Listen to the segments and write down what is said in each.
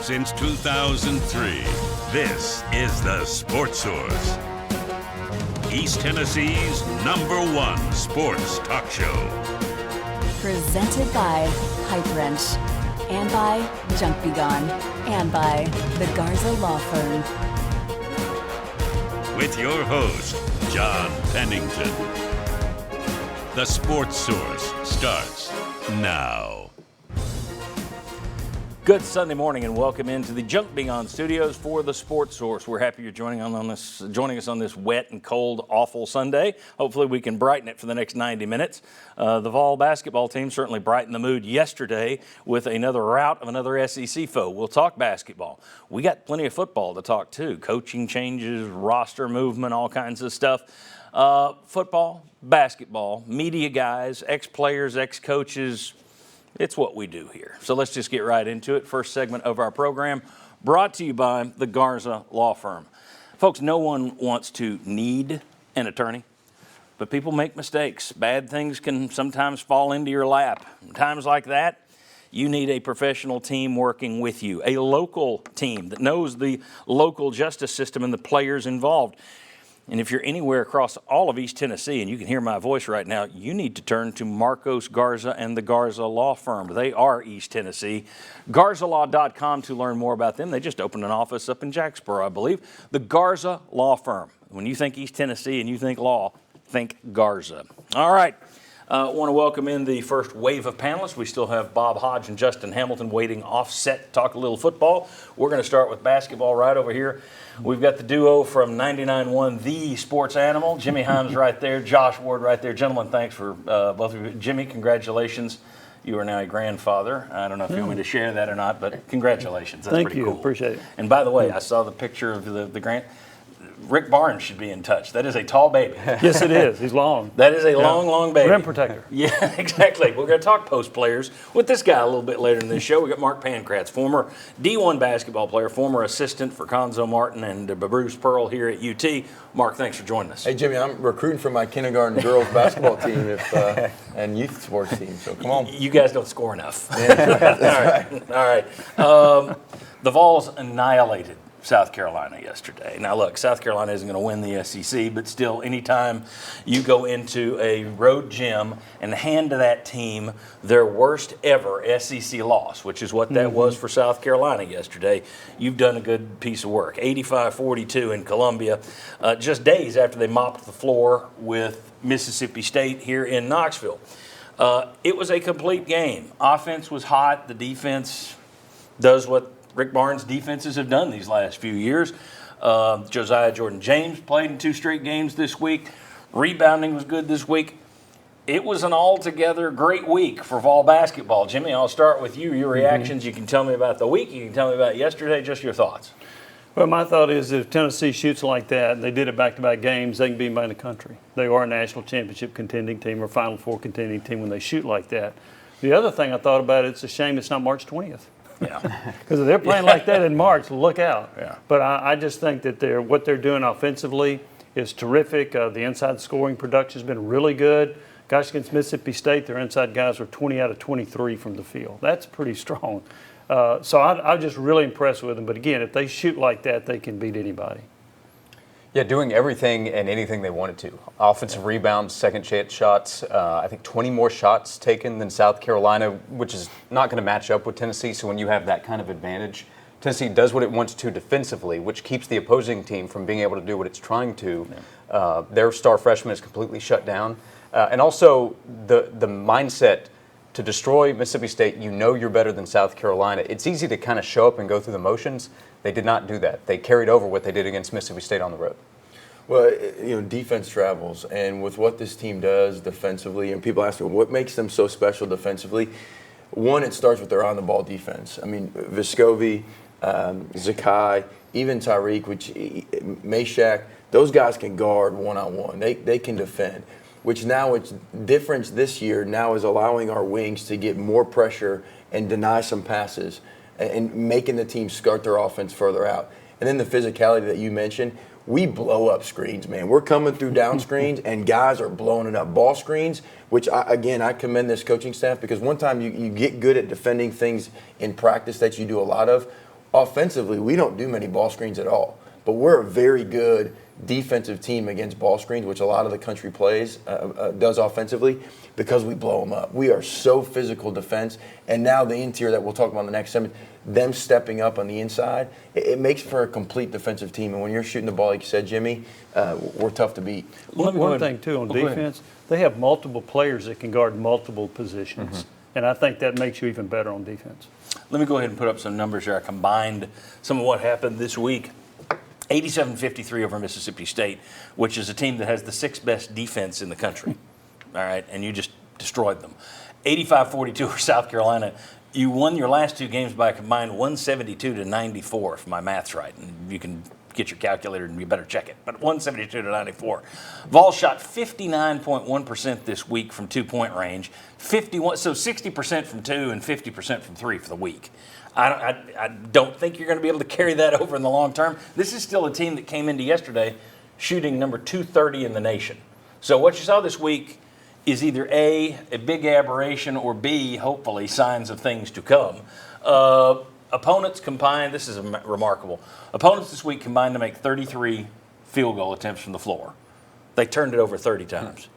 Since 2003, this is the Sports Source, East Tennessee's #1 sports talk show. Presented by Pipe Wrench, and by Junk Be Gone, and by the Garza Law Firm. With your host, John Pennington. The Sports Source starts now. Good Sunday morning and welcome into the Junk Be Gone studios for the Sports Source. We're happy you're joining us on this wet and cold, awful Sunday. Hopefully we can brighten it for the next 90 minutes. The Vols basketball team certainly brightened the mood yesterday with another rout of another SEC foe. We'll talk basketball. We got plenty of football to talk too. Coaching changes, roster movement, all kinds of stuff. Football, basketball, media guys, ex-players, ex-coaches. It's what we do here. So let's just get right into it. First segment of our program brought to you by the Garza Law Firm. Folks, no one wants to need an attorney, but people make mistakes. Bad things can sometimes fall into your lap. In times like that, you need a professional team working with you, a local team that knows the local justice system and the players involved. And if you're anywhere across all of East Tennessee, and you can hear my voice right now, you need to turn to Marcos Garza and the Garza Law Firm. They are East Tennessee. GarzaLaw.com to learn more about them. They just opened an office up in Jacksboro, I believe. The Garza Law Firm. When you think East Tennessee and you think law, think Garza. All right. I want to welcome in the first wave of panelists. We still have Bob Hodge and Justin Hamilton waiting offset to talk a little football. We're going to start with basketball right over here. We've got the duo from 99.1 The Sports Animal. Jimmy Himes right there, Josh Ward right there. Gentlemen, thanks for both of you. Jimmy, congratulations. You are now a grandfather. I don't know if you want me to share that or not, but congratulations. That's pretty cool. Thank you. Appreciate it. And by the way, I saw the picture of the grand. Rick Barnes should be in touch. That is a tall baby. Yes, it is. He's long. That is a long baby. Rim protector. Yeah, exactly. We're going to talk post players with this guy a little bit later in this show. We got Mark Pancratz, former D1 basketball player, former assistant for Conzo Martin and Bruce Pearl here at UT. Mark, thanks for joining us. Hey, Jimmy, I'm recruiting for my kindergarten girls basketball team and youth sports team, so come on. You guys don't score enough. Yeah, that's right. All right. The Vols annihilated South Carolina yesterday. Now, look, South Carolina isn't going to win the SEC, but still, anytime you go into a road gym and hand to that team their worst ever SEC loss, which is what that was for South Carolina yesterday, you've done a good piece of work. 85-42 in Columbia, just days after they mopped the floor with Mississippi State here in Knoxville. It was a complete game. Offense was hot. The defense does what Rick Barnes' defenses have done these last few years. Josiah Jordan James played in 2 straight games this week. Rebounding was good this week. It was an altogether great week for Vol basketball. Jimmy, I'll start with you. Your reactions. You can tell me about the week. You can tell me about yesterday. Just your thoughts. Well, my thought is if Tennessee shoots like that, and they did it back-to-back games, they can be in the country. They are a national championship contending team or Final Four contending team when they shoot like that. The other thing I thought about, it's a shame it's not March 20th. Yeah, because if they're playing like that in March, look out. Yeah. But I just think that what they're doing offensively is terrific. The inside scoring production has been really good. Gosh, against Mississippi State, their inside guys were 20 out of 23 from the field. That's pretty strong. So I'm just really impressed with them. But again, if they shoot like that, they can beat anybody. Yeah, doing everything and anything they wanted to. Offensive rebounds, second chance shots. I think 20 more shots taken than South Carolina, which is not going to match up with Tennessee. So when you have that kind of advantage, Tennessee does what it wants to defensively, which keeps the opposing team from being able to do what it's trying to. Their star freshman is completely shut down. And also the mindset to destroy Mississippi State, you know you're better than South Carolina. It's easy to kind of show up and go through the motions. They did not do that. They carried over what they did against Mississippi State on the road. Well, defense travels, and with what this team does defensively, and people ask me, what makes them so special defensively? One, it starts with their on-the-ball defense. I mean, Vescovi, Zakai, even Tyreek, Meshack, those guys can guard one-on-one. They can defend, which now it's difference this year now is allowing our wings to get more pressure and deny some passes and making the team skirt their offense further out. And then the physicality that you mentioned, we blow up screens, man. We're coming through down screens, and guys are blowing it up. Ball screens, which, I commend this coaching staff because one time you get good at defending things in practice that you do a lot of. offensively, we don't do many ball screens at all. But we're a very good defensive team against ball screens, which a lot of the country does offensively, because we blow them up. We are so physical defense, and now the interior that we'll talk about in the next segment, them stepping up on the inside, it makes for a complete defensive team. And when you're shooting the ball, like you said, Jimmy, we're tough to beat. One thing, too, on defense, they have multiple players that can guard multiple positions. And I think that makes you even better on defense. Let me go ahead and put up some numbers here. I combined some of what happened this week. 87-53 over Mississippi State, which is a team that has the 6th best defense in the country. All right, and you just destroyed them. 85-42 over South Carolina. You won your last 2 games by a combined 172-94, if my math's right. And you can get your calculator and you better check it. But 172-94. Vols shot 59.1% this week from 2-point range. 51, so 60% from 2 and 50% from 3 for the week. I don't think you're going to be able to carry that over in the long term. This is still a team that came into yesterday shooting number 230 in the nation. So what you saw this week is either A, a big aberration, or B, hopefully, signs of things to come. Opponents combined, this is remarkable. Opponents this week combined to make 33 field goal attempts from the floor. They turned it over 30 times.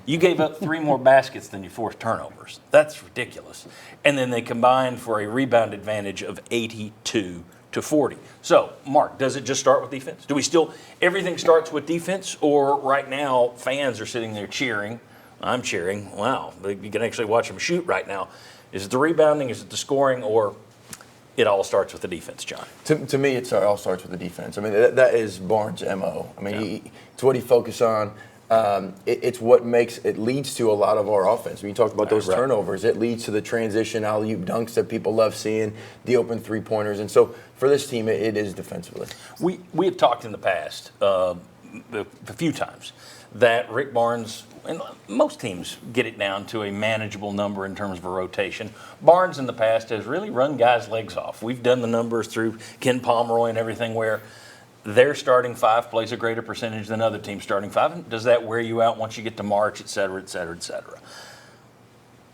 You gave up 3 more baskets than you forced turnovers. That's ridiculous. And then they combined for a rebound advantage of 82-40. So, Mark, does it just start with defense? Do we still, everything starts with defense? Or right now, fans are sitting there cheering. I'm cheering. Wow, you can actually watch them shoot right now. Is it the rebounding? Is it the scoring? Or it all starts with the defense, John? To me, it all starts with the defense. I mean, that is Barnes' MO. I mean, it's what he focuses on. It's what leads to a lot of our offense. When you talk about those turnovers, it leads to the transition alley-oop dunks that people love seeing, the open three-pointers. And so for this team, it is defensively. We have talked in the past a few times that Rick Barnes, and most teams get it down to a manageable number in terms of a rotation. Barnes in the past has really run guys' legs off. We've done the numbers through Ken Pomeroy and everything where their starting 5 plays a greater percentage than other teams' starting 5. Does that wear you out once you get to March, et cetera, et cetera, et cetera?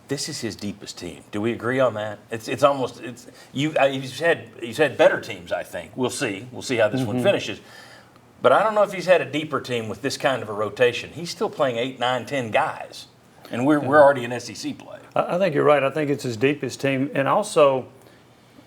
This is his deepest team. Do we agree on that? He's had better teams, I think. We'll see. We'll see how this one finishes. But I don't know if he's had a deeper team with this kind of a rotation. He's still playing 8, 9, 10 guys, and we're already in SEC play. I think you're right. I think it's his deepest team, and also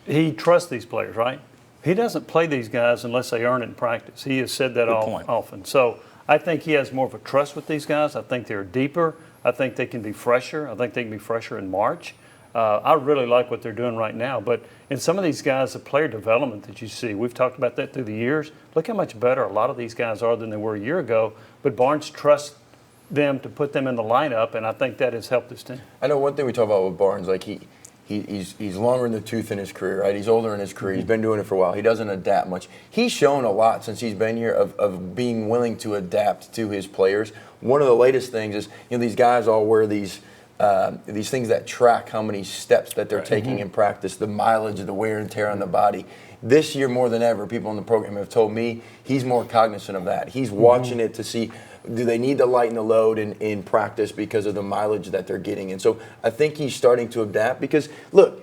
he trusts these players, right? He doesn't play these guys unless they earn it in practice. He has said that often. So I think he has more of a trust with these guys. I think they're deeper. I think they can be fresher. I think they can be fresher in March. I really like what they're doing right now. But in some of these guys, the player development that you see, we've talked about that through the years. Look how much better a lot of these guys are than they were a year ago. But Barnes trusts them to put them in the lineup, and I think that has helped this team. I know one thing we talk about with Barnes, like he's longer in the tooth in his career, right? He's older in his career. He's been doing it for a while. He doesn't adapt much. He's shown a lot since he's been here of being willing to adapt to his players. One of the latest things is, these guys all wear these things that track how many steps that they're taking in practice, the mileage, the wear and tear on the body. This year more than ever, people in the program have told me he's more cognizant of that. He's watching it to see, do they need to lighten the load in practice because of the mileage that they're getting? And so I think he's starting to adapt because, look,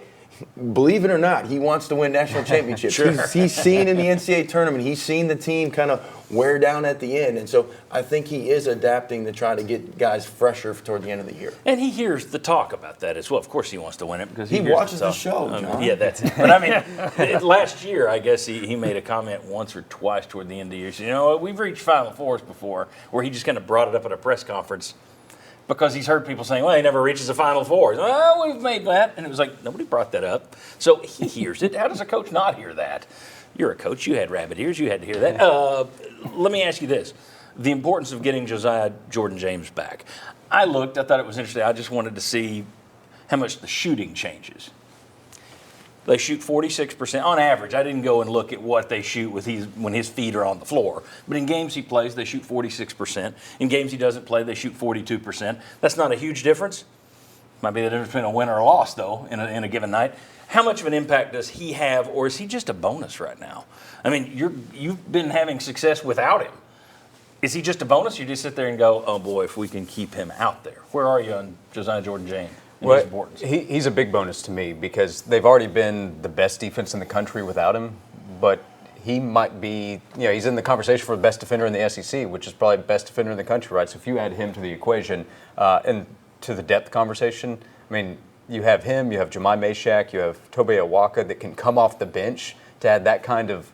believe it or not, he wants to win national championships. Sure. He's seen in the NCAA tournament, he's seen the team kind of wear down at the end. And so I think he is adapting to try to get guys fresher toward the end of the year. And he hears the talk about that as well. Of course he wants to win it because he watches the show, John. Yeah, that's it. But I mean, last year, I guess he made a comment once or twice toward the end of the year. He said, we've reached Final Fours before, where he just kind of brought it up at a press conference because he's heard people saying, well, he never reaches the Final Fours. Well, we've made that. And it was like, nobody brought that up. So he hears it. How does a coach not hear that? You're a coach. You had rabbit ears. You had to hear that. Let me ask you this. The importance of getting Josiah Jordan James back. I thought it was interesting. I just wanted to see how much the shooting changes. They shoot 46% on average. I didn't go and look at what they shoot when his feet are on the floor. But in games he plays, they shoot 46%. In games he doesn't play, they shoot 42%. That's not a huge difference. Might be the difference between a win or a loss, though, in a given night. How much of an impact does he have, or is he just a bonus right now? I mean, you've been having success without him. Is he just a bonus? You just sit there and go, oh, boy, if we can keep him out there. Where are you on Josiah Jordan James? and his importance. He's a big bonus to me because they've already been the best defense in the country without him, but he might be, he's in the conversation for the best defender in the SEC, which is probably the best defender in the country, right? So if you add him to the equation and to the depth conversation, I mean, you have him, you have Jemai Meshack, you have Tobe Awaka that can come off the bench to add that kind of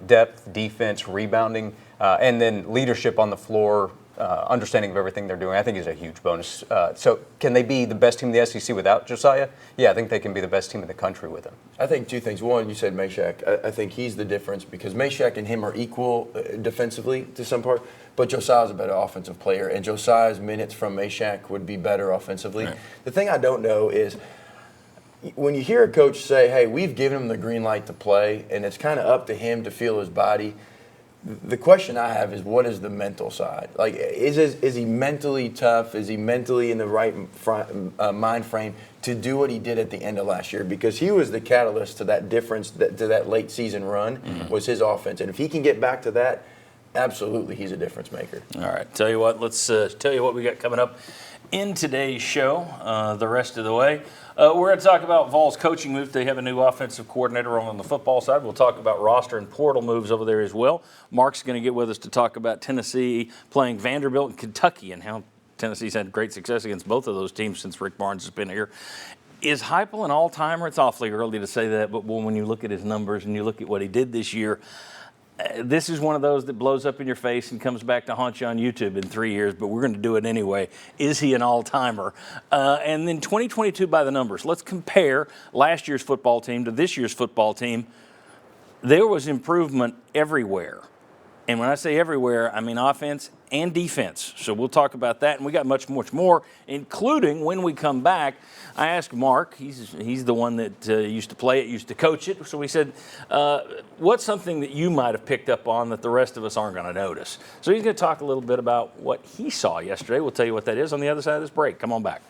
depth, defense, rebounding, and then leadership on the floor, understanding of everything they're doing. I think is a huge bonus. So can they be the best team in the SEC without Josiah? Yeah, I think they can be the best team in the country with him. I think two things. One, you said Meshack. I think he's the difference because Meshack and him are equal defensively to some part, but Josiah's a better offensive player, and Josiah's minutes from Meshack would be better offensively. Right. The thing I don't know is when you hear a coach say, hey, we've given him the green light to play, and it's kind of up to him to feel his body, the question I have is, what is the mental side? Like, is he mentally tough? Is he mentally in the right mind frame to do what he did at the end of last year? Because he was the catalyst to that difference, to that late season run, was his offense. And if he can get back to that, absolutely, he's a difference maker. All right, tell you what, let's tell you what we got coming up in today's show the rest of the way. We're going to talk about Vols coaching moves. They have a new offensive coordinator on the football side. We'll talk about roster and portal moves over there as well. Mark's going to get with us to talk about Tennessee playing Vanderbilt and Kentucky and how Tennessee's had great success against both of those teams since Rick Barnes has been here. Is Heupel an all-timer? It's awfully early to say that, but when you look at his numbers and you look at what he did this year, this is one of those that blows up in your face and comes back to haunt you on YouTube in 3 years, but we're going to do it anyway. Is he an all-timer? And then 2022 by the numbers. Let's compare last year's football team to this year's football team. There was improvement everywhere. And when I say everywhere, I mean offense and defense. So we'll talk about that, and we got much more, including when we come back. I asked Mark, he's the one that used to play it, used to coach it. So we said, what's something that you might have picked up on that the rest of us aren't going to notice? So he's going to talk a little bit about what he saw yesterday. We'll tell you what that is on the other side of this break. Come on back.